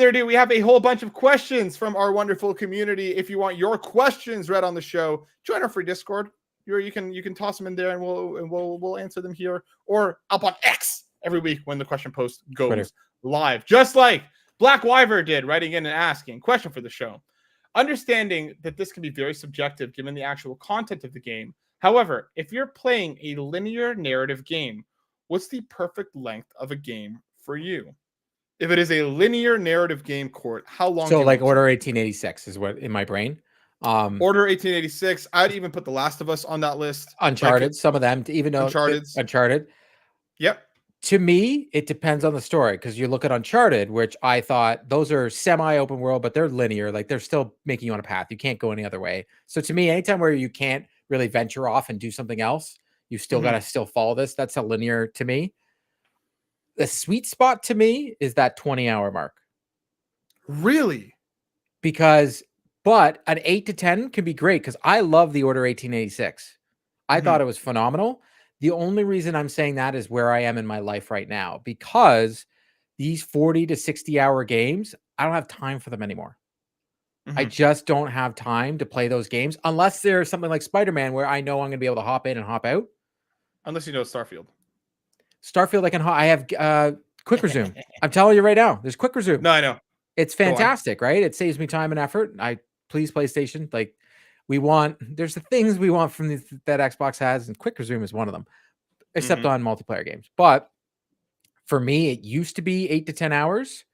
ado, we have a whole bunch of questions from our wonderful community. If you want your questions read on the show, join our free Discord. You can toss them in there, and we'll answer them here or up on X every week when the question post goes live. Just like Black Wyver did, writing in and asking question for the show. Understanding that this can be very subjective given the actual content of the game. However, if you're playing a linear narrative game, what's the perfect length of a game for you? If it is a linear narrative game, Court, how long? So like Order 1886 is what in my brain. Order 1886. I'd even put The Last of Us on that list. Uncharted, some of them, even though Uncharted. Yep. To me, it depends on the story, because you look at Uncharted, which I thought those are semi-open world, but they're linear. Like they're still making you on a path. You can't go any other way. So to me, anytime where you can't really venture off and do something else, you still got to still follow this. That's a linear to me. The sweet spot to me is that 20-hour mark. Really? But an 8 to 10 can be great, because I love the Order 1886. I thought it was phenomenal. The only reason I'm saying that is where I am in my life right now, because these 40 to 60-hour games, I don't have time for them anymore. I just don't have time to play those games unless there's something like Spider-Man where I know I'm going to be able to hop in and hop out. Unless you know Starfield. I have quick resume. I'm telling you right now, there's quick resume. No, I know. It's fantastic, right? It saves me time and effort. Please PlayStation. Like there's the things we want from that Xbox has, and quick resume is one of them, except on multiplayer games. But for me, it used to be 8 to 10 hours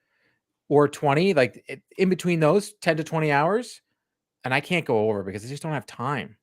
or 20, like in between those 10 to 20 hours. And I can't go over because I just don't have time.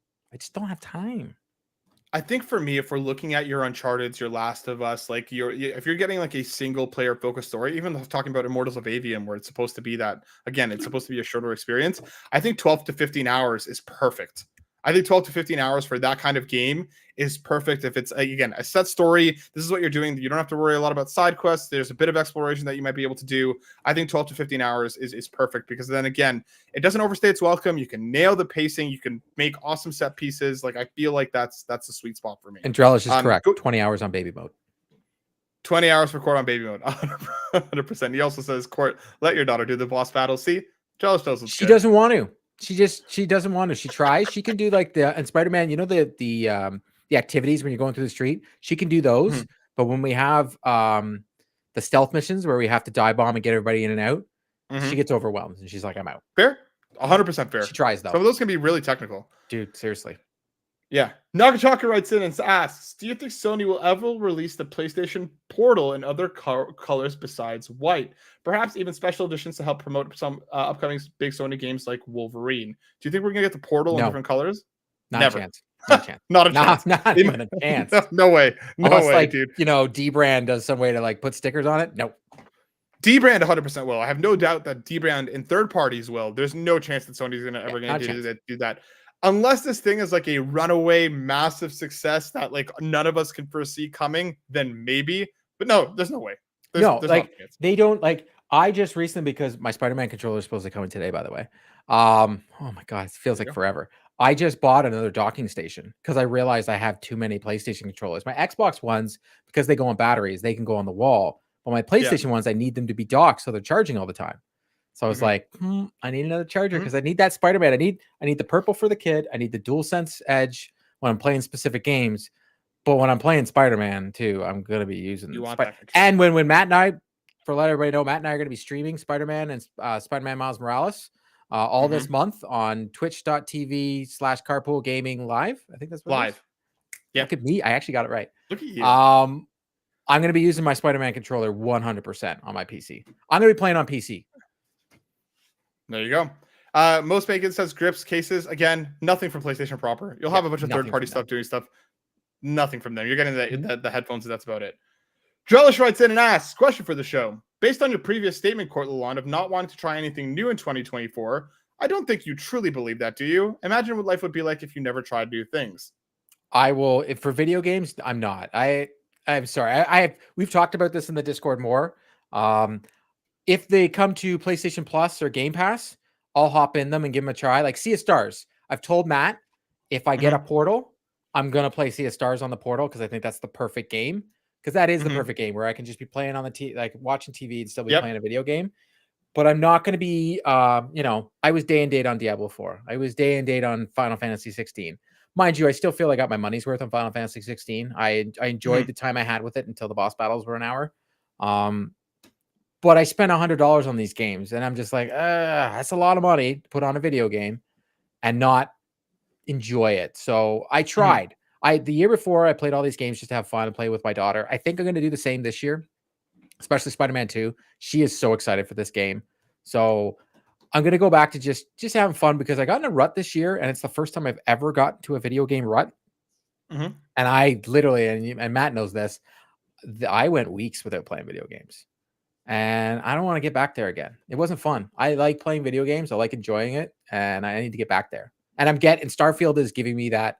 I think for me, if we're looking at your Uncharted, your Last of Us, like if you're getting like a single player focused story, even talking about Immortals of Avium, where it's supposed to be that, again, it's supposed to be a shorter experience. I think 12 to 15 hours is perfect. I think 12 to 15 hours for that kind of game is perfect. If it's, again, a set story, this is what you're doing. You don't have to worry a lot about side quests. There's a bit of exploration that you might be able to do. I think 12 to 15 hours is perfect, because then again, it doesn't overstay its welcome. You can nail the pacing. You can make awesome set pieces. Like I feel like that's the sweet spot for me. And Drellesh is correct. 20 hours on baby mode. 20 hours for Court on baby mode. 100%. He also says, Court, let your daughter do the boss battle. See, Drellesh does. She doesn't want to. She doesn't want to. She tries. She can do like and Spider-Man, you know, the activities when you're going through the street. She can do those. But when we have the stealth missions where we have to dive bomb and get everybody in and out, she gets overwhelmed and she's like, I'm out. Fair. 100% fair. She tries though. Some of those can be really technical. Dude, seriously. Yeah. Nakachaka writes in and asks, do you think Sony will ever release the PlayStation Portal in other colors besides white? Perhaps even special editions to help promote some upcoming big Sony games like Wolverine. Do you think we're going to get the Portal in different colors? Never. A chance. Not a chance. Not a chance. Not even a chance. No way. Unless, way, like, dude. You know, D-Brand does some way to like put stickers on it. Nope. D-Brand 100% will. I have no doubt that D-Brand in third parties will. There's no chance that Sony's ever going to do that. unless this thing is like a runaway massive success that like none of us can foresee coming, then maybe. But no, there's no way. There's like they don't like. I just recently, because my Spider-Man controller is supposed to come in today, by the way. Oh my god, it feels like forever. I just bought another docking station because I realized I have too many PlayStation controllers. My Xbox ones, because they go on batteries, they can go on the wall. But my PlayStation ones, I need them to be docked so they're charging all the time. So I was like, I need another charger because I need that Spider-Man. I need the purple for the kid. I need the DualSense Edge when I'm playing specific games. But when I'm playing Spider-Man too, I'm gonna be using and when Matt and I, for let everybody know, Matt and I are gonna be streaming Spider-Man and Spider-Man Miles Morales all this month on twitch.tv/carpool gaming live. I think that's what live. Yeah. Look at me. I actually got it right. Look at you. I'm gonna be using my Spider-Man controller 100% on my PC. I'm gonna be playing on PC. There you go. MoSpankins says grips, cases. Again, nothing from PlayStation proper. You'll have a bunch of third-party stuff doing stuff. Nothing from them. You're getting the headphones, and that's about it. Drellesh writes in and asks, question for the show. Based on your previous statement, Court Lalonde, of not wanting to try anything new in 2024, I don't think you truly believe that, do you? Imagine what life would be like if you never tried new things. I will. If for video games, I'm not. I'm sorry. We've talked about this in the Discord more. If they come to PlayStation Plus or Game Pass, I'll hop in them and give them a try. Like Sea of Stars. I've told Matt, if I get a Portal, I'm going to play Sea of Stars on the Portal because I think that's the perfect game. Because that is the perfect game where I can just be playing on the TV, like watching TV and still be playing a video game. But I'm not going to be, I was day and date on Diablo 4. I was day and date on Final Fantasy 16. Mind you, I still feel I got my money's worth on Final Fantasy 16. I enjoyed the time I had with it until the boss battles were an hour. But I spent $100 on these games, and I'm just like, that's a lot of money to put on a video game and not enjoy it. So I tried. The year before, I played all these games just to have fun and play with my daughter. I think I'm going to do the same this year, especially Spider-Man 2. She is so excited for this game. So I'm going to go back to just having fun because I got in a rut this year, and it's the first time I've ever gotten to a video game rut. And I literally, and Matt knows this, I went weeks without playing video games. And I don't want to get back there again. It wasn't fun. I like playing video games. I like enjoying it, and I need to get back there. And Starfield is giving me that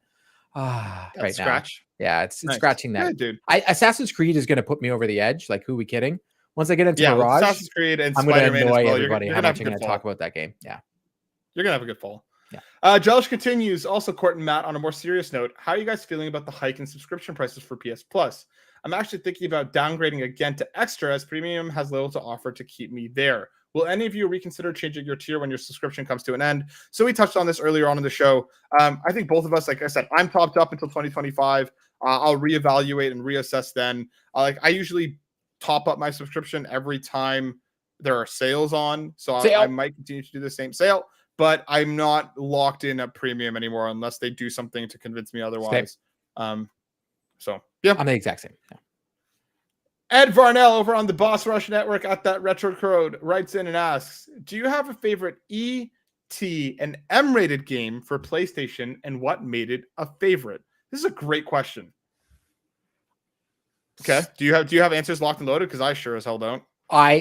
right scratch. Now. Yeah, it's scratching that. Yeah, dude. Assassin's Creed is going to put me over the edge. Like, who are we kidding? Once I get into Mirage, Assassin's Creed and I'm going to annoy well. everybody. How much I'm going to talk about that game? Yeah, you're going to have a good fall. Yeah. Drellesh continues. Also, Court and Matt, on a more serious note, how are you guys feeling about the hike in subscription prices for PS Plus? I'm actually thinking about downgrading again to Extra, as Premium has little to offer to keep me there. Will any of you reconsider changing your tier when your subscription comes to an end? So we touched on this earlier on in the show. I think both of us, like I said, I'm topped up until 2025. I'll reevaluate and reassess then. I usually top up my subscription every time there are sales on. So I might continue to do the same sale, but I'm not locked in at Premium anymore unless they do something to convince me otherwise. So yeah, I'm the exact same. Yeah. Ed Varnell over on the Boss Rush Network at that Retro Crowd writes in and asks, do you have a favorite E, T, and M-rated game for PlayStation, and what made it a favorite? This is a great question. Okay. Do you have answers locked and loaded? Because I sure as hell don't.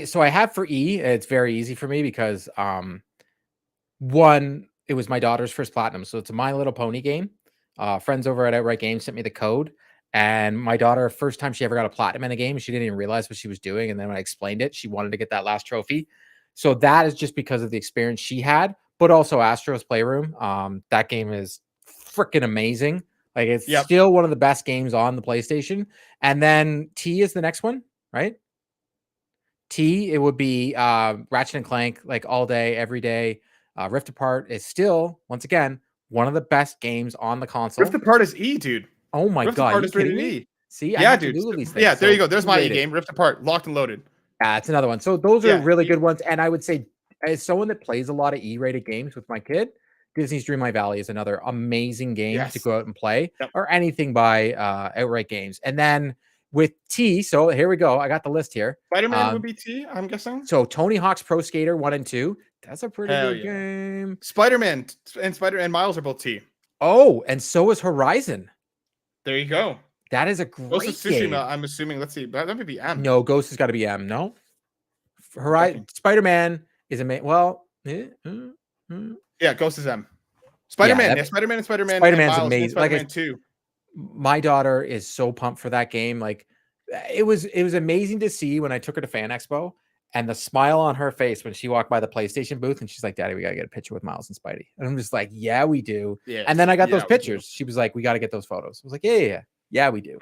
So I have for E. It's very easy for me because one, it was my daughter's first platinum, so it's a My Little Pony game. Friends over at Outright Games sent me the code. And my daughter, first time she ever got a platinum in a game, she didn't even realize what she was doing. And then when I explained it, she wanted to get that last trophy. So that is just because of the experience she had, but also Astro's Playroom. That game is freaking amazing. Like, it's still one of the best games on the PlayStation. And then T is the next one, right? T, it would be Ratchet and Clank, like all day, every day. Rift Apart is still, once again, one of the best games on the console. Rift Apart is E, dude. Oh my God! Are you kidding me? See, yeah, dude. Yeah, there you go. There's my E game, Rift Apart, locked and loaded. Yeah, it's another one. So those are really good ones. And I would say, as someone that plays a lot of E-rated games with my kid, Disney's Dreamlight Valley is another amazing game to go out and play, or anything by Outright Games. And then with T, so here we go. I got the list here. Spider-Man would be T, I'm guessing. So Tony Hawk's Pro Skater 1 and 2. That's a pretty good game. Spider-Man and Miles are both T. Oh, and so is Horizon. There you go. That is a great Ghost of Tsushima, game. I'm assuming. Let's see. That would be M. No, Ghost has got to be M. No. Horizon. Spider-Man is a well. Yeah, Ghost is M. Spider-Man, yeah, Spider-Man and Spider-Man and Spider-Man's Miles and amazing. Spider-Man 2. My daughter is so pumped for that game. Like it was amazing to see when I took her to Fan Expo and the smile on her face when she walked by the PlayStation booth and she's like, "Daddy, we gotta get a picture with Miles and Spidey." And I'm just like, "Yeah, we do." Yeah. And then I got those pictures. She was like, "We got to get those photos." I was like, "Yeah, we do."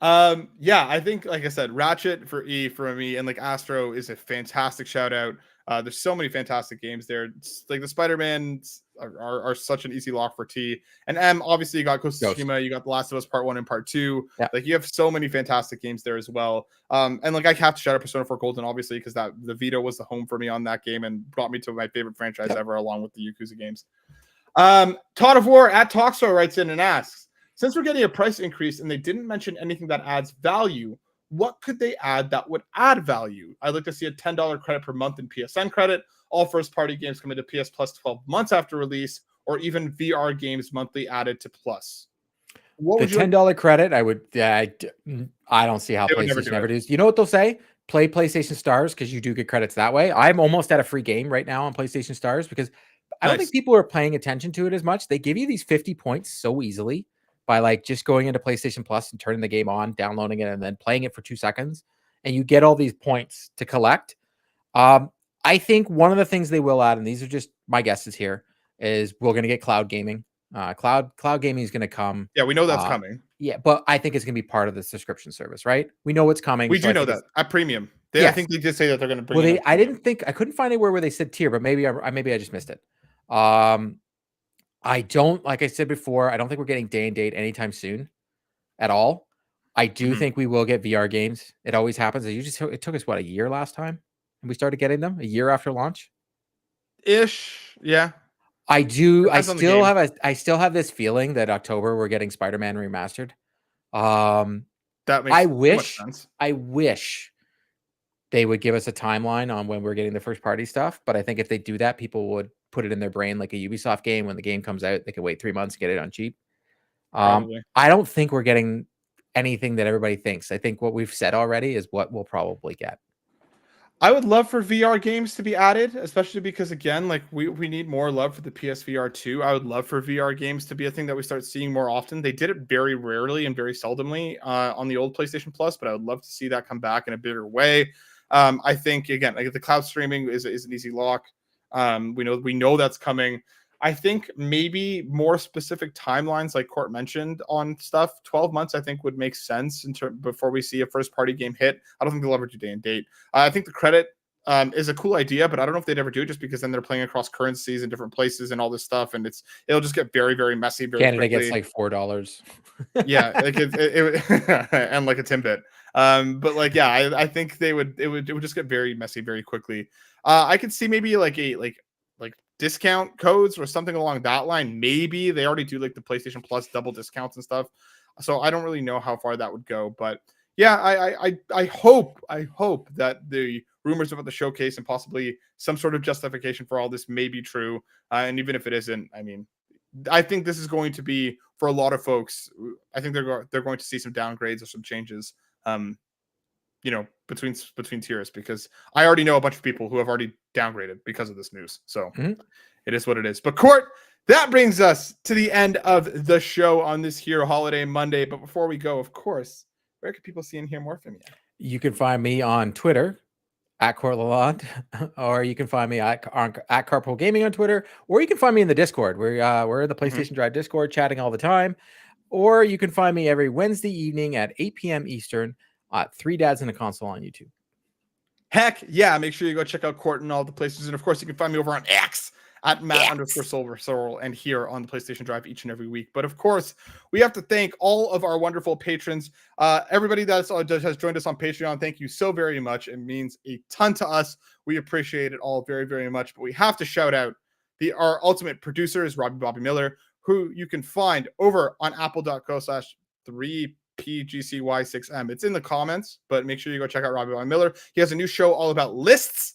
Yeah, I think, like I said, Ratchet for E for me, and like Astro is a fantastic shout out. There's so many fantastic games there. It's like the Spider-Man are such an easy lock for T. And M, obviously you got Ghost of Tsushima, you got The Last of Us Part 1 and Part 2. Yeah. Like you have so many fantastic games there as well. And like I have to shout out Persona 4 Golden, obviously, because the Vita was the home for me on that game and brought me to my favorite franchise ever, along with the Yakuza games. Todd of War at Talkstar writes in and asks, since we're getting a price increase and they didn't mention anything that adds value, what could they add that would add value? I'd like to see a $10 credit per month in PSN credit, all first-party games coming to PS Plus 12 months after release, or even VR games monthly added to Plus. What would the $10 credit? I would. I don't see how PlayStation ever does. You know what they'll say? Play PlayStation Stars because you do get credits that way. I'm almost at a free game right now on PlayStation Stars because I don't think people are paying attention to it as much. They give you these 50 points so easily by like just going into PlayStation Plus and turning the game on, downloading it, and then playing it for 2 seconds, and you get all these points to collect. I think one of the things they will add, and these are just my guesses here, is we're going to get cloud gaming. Cloud gaming is going to come. Yeah, we know that's coming. Yeah, but I think it's going to be part of the subscription service, right? We know what's coming. We do know that at premium. I think they did say that they're going to bring. Well, I couldn't find anywhere where they said tier, but maybe I just missed it. I don't, like I said before, I don't think we're getting day and date anytime soon at all. I do think we will get VR games. It always happens. It took us what, a year last time, and we started getting them a year after launch. Yeah. I do. I still have this feeling that October we're getting Spider-Man remastered. That makes much sense. I wish they would give us a timeline on when we're getting the first party stuff. But I think if they do that, people would put it in their brain like a Ubisoft game. When the game comes out, they can wait 3 months, get it on cheap. I don't think we're getting anything that everybody thinks. I think what we've said already is what we'll probably get. I would love for VR games to be added, especially because, again, like we need more love for the PSVR 2. I would love for VR games to be a thing that we start seeing more often. They did it very rarely and very seldomly on the old PlayStation Plus, but I would love to see that come back in a bigger way. I think, again, like the cloud streaming is an easy lock. We know that's coming. I think maybe more specific timelines, like Court mentioned on stuff, 12 months, I think would make sense before we see a first party game hit. I don't think they'll ever do day and date. I think the credit is a cool idea, but I don't know if they'd ever do it just because then they're playing across currencies in different places and all this stuff. And it'll just get very, very messy. Very Canada quickly. Gets like $4. Yeah. Like it and like a Timbit. But like, yeah, I think it would just get very messy very quickly. I could see maybe like discount codes or something along that line. Maybe they already do like the PlayStation Plus double discounts and stuff. So I don't really know how far that would go, but yeah, I hope that the rumors about the showcase and possibly some sort of justification for all this may be true. And even if it isn't, I mean, I think this is going to be for a lot of folks. I think they're going to see some downgrades or some changes. Between tiers, because I already know a bunch of people who have already downgraded because of this news. So It is what it is. But Court, that brings us to the end of the show on this here holiday Monday. But before we go, of course, where can people see and hear more from you? You can find me on Twitter at Court Lalonde, or you can find me at Carpool Gaming on Twitter, or you can find me in the Discord. We're in the PlayStation Drive Discord chatting all the time. Or you can find me every Wednesday evening at 8 p.m. Eastern at 3 Dads in a Console on YouTube. Heck yeah, make sure you go check out Court and all the places. And of course, you can find me over on X at Matt_Silver and here on the PlayStation Drive each and every week. But of course, we have to thank all of our wonderful patrons. Everybody that has joined us on Patreon, thank you so very much. It means a ton to us. We appreciate it all very, very much. But we have to shout out our ultimate producers, Bobby Miller, who you can find over on apple.co/3PGCY6M. It's in the comments, but make sure you go check out Bobby Miller. He has a new show all about lists.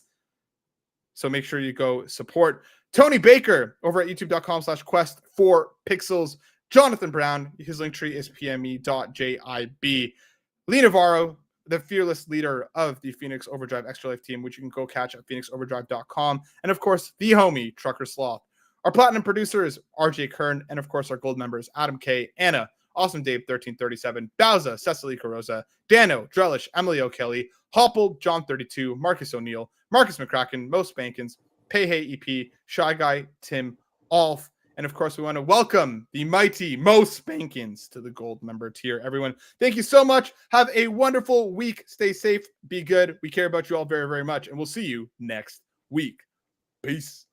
So make sure you go support Tony Baker over at youtube.com/quest4pixels. Jonathan Brown, his link tree is pme.jib. Lee Navarro, the fearless leader of the Phoenix Overdrive Extra Life team, which you can go catch at phoenixoverdrive.com. And of course, the homie Trucker Sloth Our platinum producers, RJ Kern, and of course our gold members, Adam K, Anna, Awesome Dave 1337, Bowsah, Cecily Carrozza, Dannohh, Drellesh, Emily O'Kelly, Hoppel, John 32, Marcus O'Neill, Markus McCracken, MoSpankins, Peje EP, ScheiGuy, Tim, Aulph, and of course we want to welcome the mighty MoSpankins to the gold member tier. Everyone, thank you so much. Have a wonderful week. Stay safe. Be good. We care about you all very, very much, and we'll see you next week. Peace.